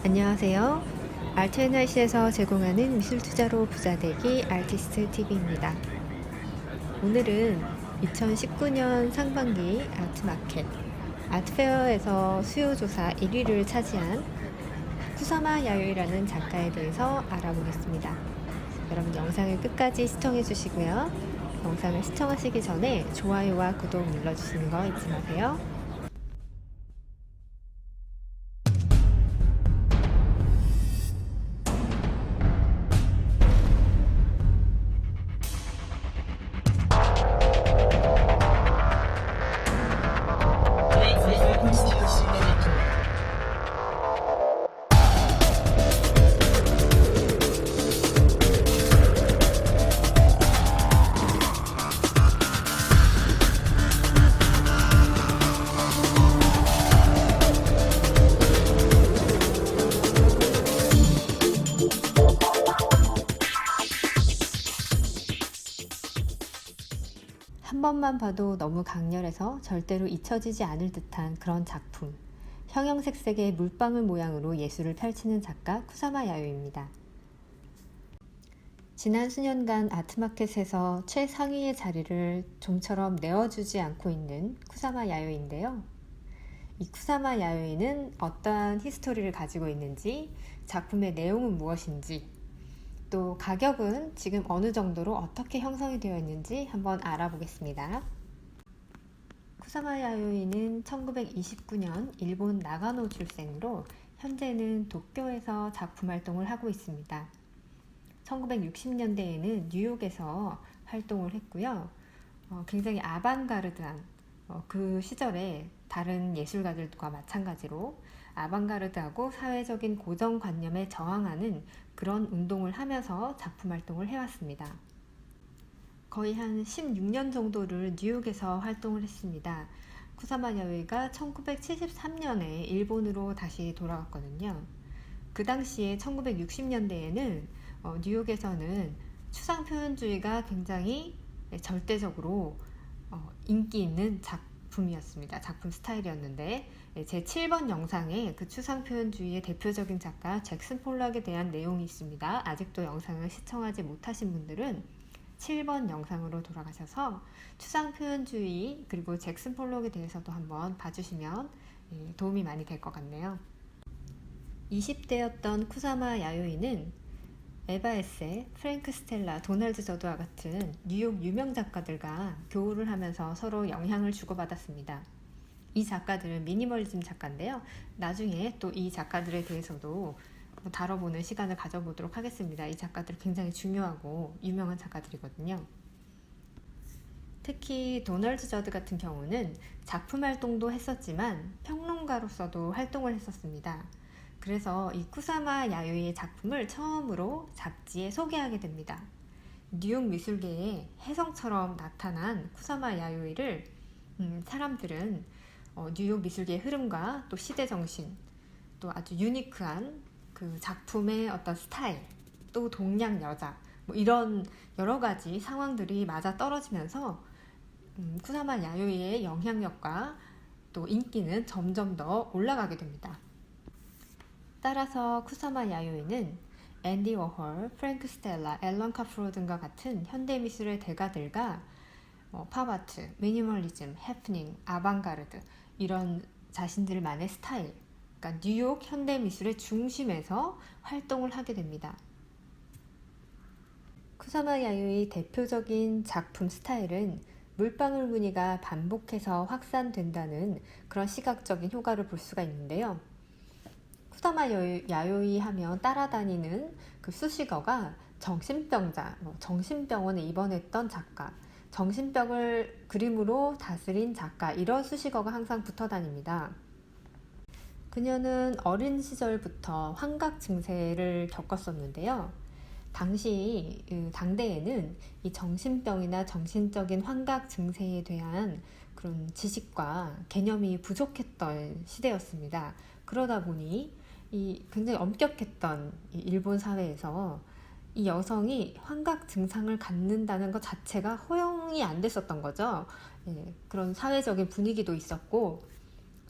안녕하세요. 아트앤날씨에서 제공하는 미술투자로 부자되기 아티스트 TV입니다. 오늘은 2019년 상반기 아트마켓 아트페어에서 수요조사 1위를 차지한 쿠사마 야요이라는 작가에 대해서 알아보겠습니다. 여러분 영상을 끝까지 시청해 주시고요. 영상을 시청하시기 전에 좋아요와 구독 눌러주시는 거 잊지 마세요. 한 번만 봐도 너무 강렬해서 절대로 잊혀지지 않을 듯한 그런 작품. 형형색색의 물방울 모양으로 예술을 펼치는 작가 쿠사마 야요입니다. 지난 수년간 아트마켓에서 최상위의 자리를 좀처럼 내어주지 않고 있는 쿠사마 야요인데요. 이 쿠사마 야요이는 어떠한 히스토리를 가지고 있는지, 작품의 내용은 무엇인지, 또 가격은 지금 어느 정도로 어떻게 형성이 되어 있는지 한번 알아보겠습니다. 쿠사마 야요이는 1929년 일본 나가노 출생으로 현재는 도쿄에서 작품 활동을 하고 있습니다. 1960년대에는 뉴욕에서 활동을 했고요. 굉장히 아방가르드한 그 시절에 다른 예술가들과 마찬가지로 아방가르드하고 사회적인 고정관념에 저항하는 그런 운동을 하면서 작품 활동을 해왔습니다. 거의 한 16년 정도를 뉴욕에서 활동을 했습니다. 쿠사마 야요이가 1973년에 일본으로 다시 돌아왔거든요. 그 당시에 1960년대에는 뉴욕에서는 추상표현주의가 굉장히 절대적으로 인기 있는 작품이었습니다. 작품 스타일이었는데 제 7번 영상에 그 추상표현주의의 대표적인 작가 잭슨 폴락에 대한 내용이 있습니다. 아직도 영상을 시청하지 못하신 분들은 7번 영상으로 돌아가셔서 추상표현주의 그리고 잭슨 폴락에 대해서도 한번 봐주시면 도움이 많이 될 것 같네요. 20대였던 쿠사마 야요이는 에바 에세, 프랭크 스텔라, 도널드 저드와 같은 뉴욕 유명 작가들과 교우를 하면서 서로 영향을 주고받았습니다. 이 작가들은 미니멀리즘 작가인데요. 나중에 또 이 작가들에 대해서도 다뤄보는 시간을 가져보도록 하겠습니다. 이 작가들 굉장히 중요하고 유명한 작가들이거든요. 특히 도널드 저드 같은 경우는 작품 활동도 했었지만 평론가로서도 활동을 했었습니다. 그래서 이 쿠사마 야요이의 작품을 처음으로 잡지에 소개하게 됩니다. 뉴욕 미술계의 혜성처럼 나타난 쿠사마 야요이를 사람들은 뉴욕 미술계의 흐름과 또 시대 정신, 또 아주 유니크한 그 작품의 어떤 스타일, 또 동양 여자, 뭐 이런 여러 가지 상황들이 맞아 떨어지면서 쿠사마 야요이의 영향력과 또 인기는 점점 더 올라가게 됩니다. 따라서 쿠사마 야요이는 앤디 워홀, 프랭크 스텔라, 앨런 카프로 등과 같은 현대미술의 대가들과 팝아트, 미니멀리즘, 해프닝, 아방가르드 이런 자신들만의 스타일, 그러니까 뉴욕 현대미술의 중심에서 활동을 하게 됩니다. 쿠사마 야요이 대표적인 작품 스타일은 물방울 무늬가 반복해서 확산된다는 그런 시각적인 효과를 볼 수가 있는데요. 쿠사마 야요이 하면 따라다니는 그 수식어가 정신병자, 정신병원에 입원했던 작가, 정신병을 그림으로 다스린 작가 이런 수식어가 항상 붙어 다닙니다. 그녀는 어린 시절부터 환각 증세를 겪었었는데요. 당시 당대에는 이 정신병이나 정신적인 환각 증세에 대한 그런 지식과 개념이 부족했던 시대였습니다. 그러다 보니 이 굉장히 엄격했던 이 일본 사회에서 이 여성이 환각 증상을 갖는다는 것 자체가 허용이 안 됐었던 거죠. 그런 사회적인 분위기도 있었고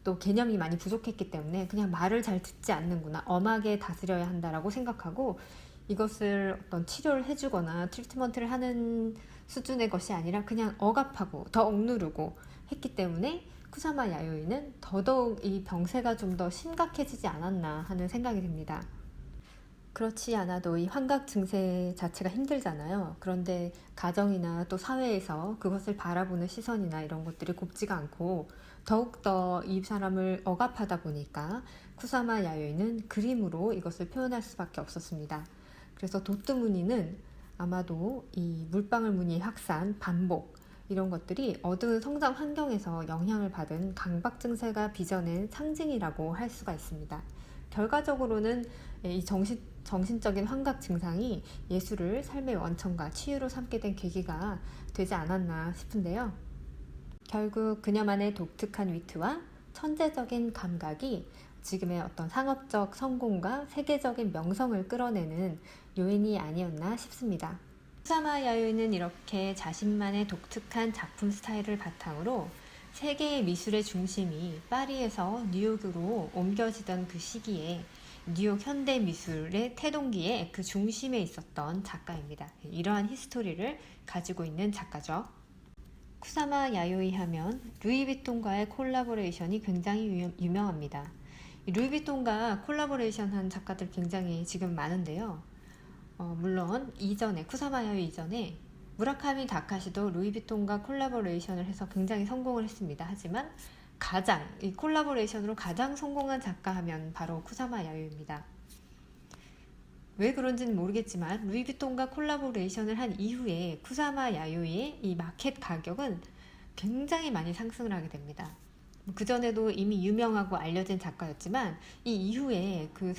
또 개념이 많이 부족했기 때문에 그냥 말을 잘 듣지 않는구나, 엄하게 다스려야 한다라고 생각하고 이것을 어떤 치료를 해주거나 트리트먼트를 하는 수준의 것이 아니라 그냥 억압하고 더 억누르고 했기 때문에 쿠사마 야요이는 더더욱 이 병세가 좀 더 심각해지지 않았나 하는 생각이 듭니다. 그렇지 않아도 이 환각 증세 자체가 힘들잖아요. 그런데 가정이나 또 사회에서 그것을 바라보는 시선이나 이런 것들이 곱지가 않고 더욱더 이 사람을 억압하다 보니까 쿠사마 야요이는 그림으로 이것을 표현할 수밖에 없었습니다. 그래서 도트무늬는 아마도 이 물방울 무늬 확산, 반복 이런 것들이 어두운 성장 환경에서 영향을 받은 강박 증세가 빚어낸 상징이라고 할 수가 있습니다. 결과적으로는 이 정신적인 환각 증상이 예술을 삶의 원천과 치유로 삼게 된 계기가 되지 않았나 싶은데요. 결국 그녀만의 독특한 위트와 천재적인 감각이 지금의 어떤 상업적 성공과 세계적인 명성을 끌어내는 요인이 아니었나 싶습니다. 쿠사마 야요이는 이렇게 자신만의 독특한 작품 스타일을 바탕으로 세계의 미술의 중심이 파리에서 뉴욕으로 옮겨지던 그 시기에 뉴욕 현대 미술의 태동기에 그 중심에 있었던 작가입니다. 이러한 히스토리를 가지고 있는 작가죠. 쿠사마 야요이 하면 루이비통과의 콜라보레이션이 굉장히 유명합니다. 루이비통과 콜라보레이션한 작가들 굉장히 지금 많은데요. 물론 이전에 쿠사마 야요이 이전에 무라카미 다카시도 루이비통과 콜라보레이션을 해서 굉장히 성공을 했습니다. 하지만 이 콜라보레이션으로 가장 성공한 작가 하면 바로 쿠사마 야요이입니다. 왜 그런지는 모르겠지만 루이비통과 콜라보레이션을 한 이후에 쿠사마 야요이의 이 마켓 가격은 굉장히 많이 상승을 하게 됩니다. 그전에도 이미 유명하고 알려진 작가였지만 이 이후에 그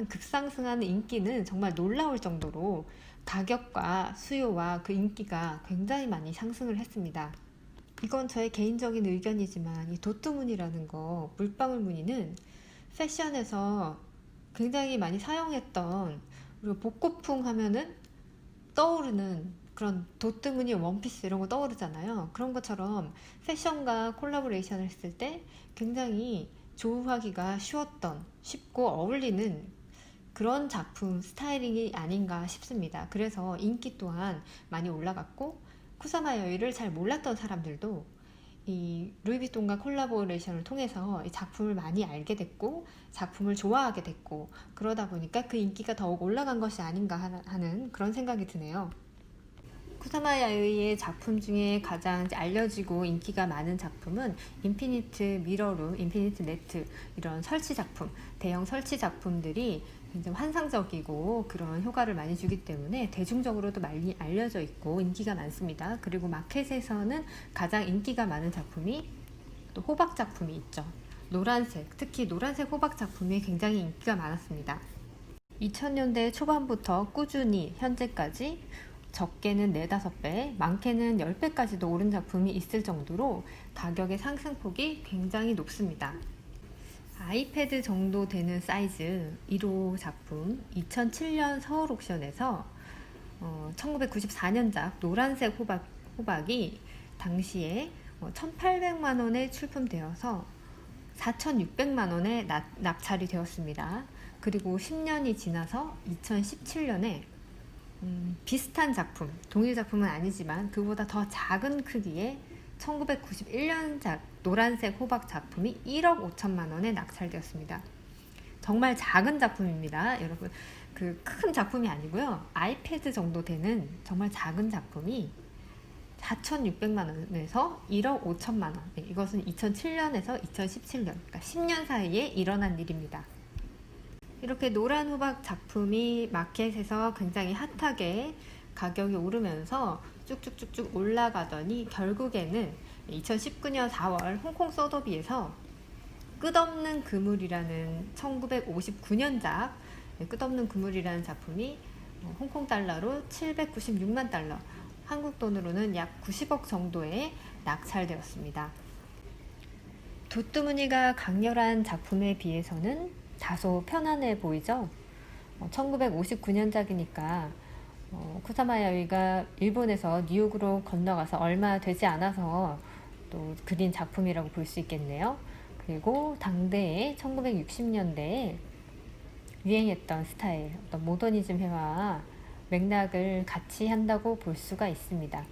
급상승하는 인기는 정말 놀라울 정도로 가격과 수요와 그 인기가 굉장히 많이 상승을 했습니다. 이건 저의 개인적인 의견이지만 이 도트무늬라는 거, 물방울 무늬는 패션에서 굉장히 많이 사용했던, 그리고 복고풍 하면은 떠오르는 그런 도트무늬 원피스 이런 거 떠오르잖아요. 그런 것처럼 패션과 콜라보레이션을 했을 때 굉장히 조우하기가 쉽고 어울리는 그런 작품 스타일링이 아닌가 싶습니다. 그래서 인기 또한 많이 올라갔고 쿠사마 야요이를 잘 몰랐던 사람들도 이 루이비통과 콜라보레이션을 통해서 이 작품을 많이 알게 됐고 작품을 좋아하게 됐고 그러다 보니까 그 인기가 더욱 올라간 것이 아닌가 하는 그런 생각이 드네요. 쿠사마 야요이의 작품 중에 가장 알려지고 인기가 많은 작품은 인피니트 미러룸, 인피니트 네트 이런 설치 작품, 대형 설치 작품들이 굉장히 환상적이고 그런 효과를 많이 주기 때문에 대중적으로도 많이 알려져 있고 인기가 많습니다. 그리고 마켓에서는 가장 인기가 많은 작품이 또 호박 작품이 있죠. 특히 노란색 호박 작품이 굉장히 인기가 많았습니다. 2000년대 초반부터 꾸준히 현재까지 적게는 4-5배, 많게는 10배까지도 오른 작품이 있을 정도로 가격의 상승폭이 굉장히 높습니다. 아이패드 정도 되는 사이즈 1호 작품 2007년 서울 옥션에서 1994년작 노란색 호박이 당시에 1,800만 원에 출품되어서 4,600만 원에 낙찰이 되었습니다. 그리고 10년이 지나서 2017년에 비슷한 작품, 동일 작품은 아니지만 그보다 더 작은 크기의 1991년작 노란색 호박 작품이 1억 5천만 원에 낙찰되었습니다. 정말 작은 작품입니다. 여러분, 그 큰 작품이 아니고요. 아이패드 정도 되는 정말 작은 작품이 4,600만 원에서 1억 5천만 원. 이것은 2007년에서 2017년, 그러니까 10년 사이에 일어난 일입니다. 이렇게 노란 호박 작품이 마켓에서 굉장히 핫하게 가격이 오르면서 쭉쭉쭉쭉 올라가더니 결국에는 2019년 4월 홍콩 소더비에서 끝없는 그물이라는 1959년작 끝없는 그물이라는 작품이 홍콩 달러로 796만 달러, 한국 돈으로는 약 90억 정도에 낙찰되었습니다. 도트무늬가 강렬한 작품에 비해서는 다소 편안해 보이죠? 1959년작이니까 쿠사마 야요이가 일본에서 뉴욕으로 건너가서 얼마 되지 않아서 또 그린 작품이라고 볼 수 있겠네요. 그리고 당대에 1960년대에 유행했던 스타일, 어떤 모더니즘 회화와 맥락을 같이 한다고 볼 수가 있습니다.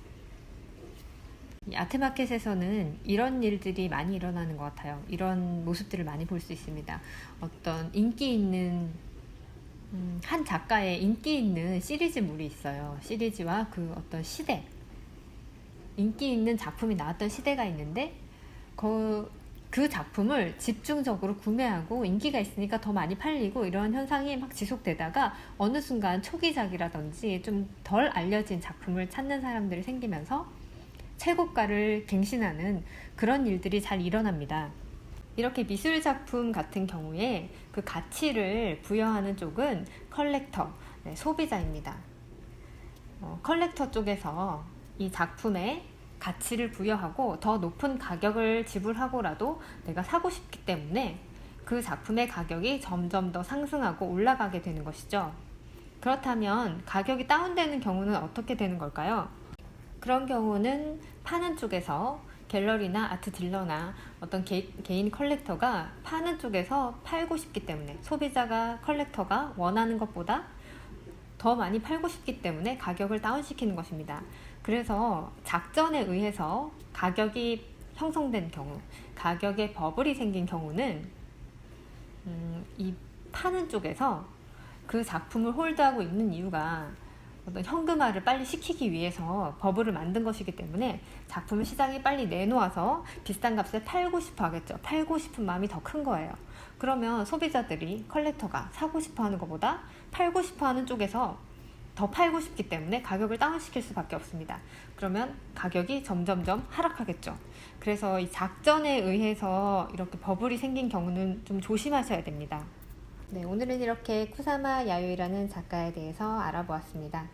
이 아트마켓에서는 이런 일들이 많이 일어나는 것 같아요. 이런 모습들을 많이 볼 수 있습니다. 어떤 인기 있는 한 작가의 인기 있는 시리즈물이 있어요. 시리즈와 그 어떤 시대, 인기 있는 작품이 나왔던 시대가 있는데 그 작품을 집중적으로 구매하고 인기가 있으니까 더 많이 팔리고 이런 현상이 막 지속되다가 어느 순간 초기작이라든지 좀 덜 알려진 작품을 찾는 사람들이 생기면서 최고가를 갱신하는 그런 일들이 잘 일어납니다. 이렇게 미술 작품 같은 경우에 그 가치를 부여하는 쪽은 컬렉터, 소비자입니다. 컬렉터 쪽에서 이 작품에 가치를 부여하고 더 높은 가격을 지불하고라도 내가 사고 싶기 때문에 그 작품의 가격이 점점 더 상승하고 올라가게 되는 것이죠. 그렇다면 가격이 다운되는 경우는 어떻게 되는 걸까요? 그런 경우는 파는 쪽에서 갤러리나 아트 딜러나 어떤 개인 컬렉터가 파는 쪽에서 팔고 싶기 때문에, 소비자가 컬렉터가 원하는 것보다 더 많이 팔고 싶기 때문에 가격을 다운시키는 것입니다. 그래서 작전에 의해서 가격이 형성된 경우, 가격에 버블이 생긴 경우는 이 파는 쪽에서 그 작품을 홀드하고 있는 이유가 어떤 현금화를 빨리 시키기 위해서 버블을 만든 것이기 때문에 작품을 시장에 빨리 내놓아서 비싼 값에 팔고 싶어 하겠죠. 팔고 싶은 마음이 더 큰 거예요. 그러면 소비자들이, 컬렉터가 사고 싶어 하는 것보다 팔고 싶어 하는 쪽에서 더 팔고 싶기 때문에 가격을 다운시킬 수밖에 없습니다. 그러면 가격이 점점점 하락하겠죠. 그래서 이 작전에 의해서 이렇게 버블이 생긴 경우는 좀 조심하셔야 됩니다. 네, 오늘은 이렇게 쿠사마 야요이라는 작가에 대해서 알아보았습니다.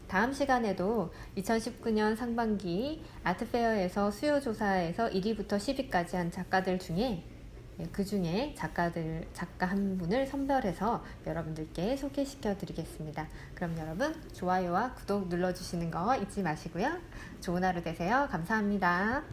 다음 시간에도 2019년 상반기 아트페어에서 수요조사에서 1위부터 10위까지 한 작가들 중에 그 중에 작가 한 분을 선별해서 여러분들께 소개시켜 드리겠습니다. 그럼 여러분 좋아요와 구독 눌러주시는 거 잊지 마시고요. 좋은 하루 되세요. 감사합니다.